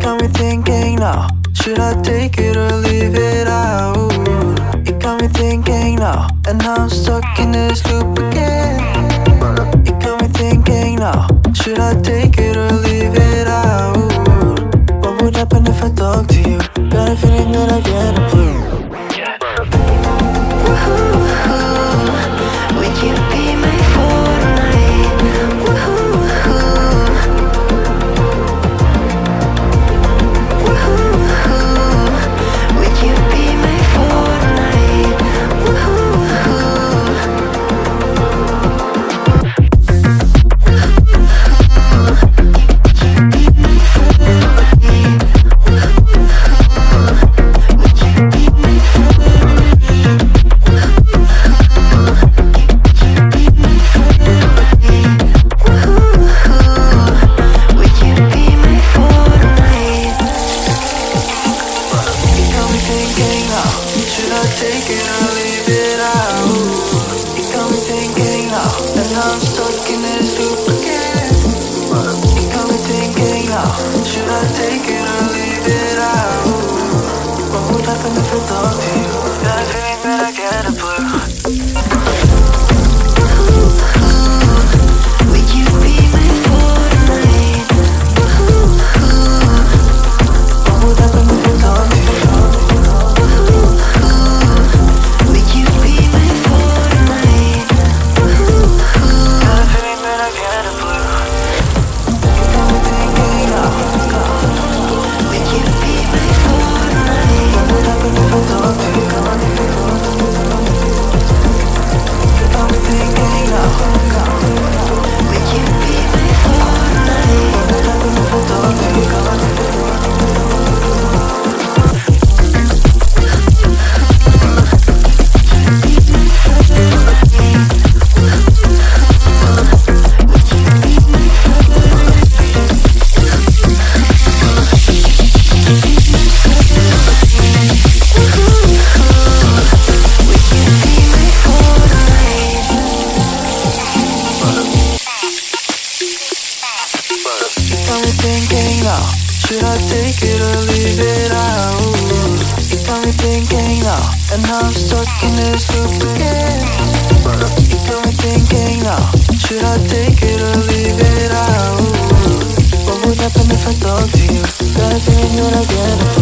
got me thinking now, should I take it or leave it out? It got me thinking now, and now I'm stuck in this loop again. It got me thinking now, should I take it or leave it out? What would happen if I talk to you? Got a feeling that I get a clue. Would you be my fortnight? Would you be my fortnight? Take it or leave it out. You got me thinking now, and now I'm stuck in this loop again. You got me thinking now, should I take it or leave it out? What would happen if I talk to you? Got a feeling that I get a blue. Would you be my fortnight? What would happen if I talk to you? Should I take it or leave it out? You got me thinking now, and now I'm stuck in this loop again. You got me thinking now, should I take it or leave it out? What would happen if I talk to you? Got a feeling that I get it.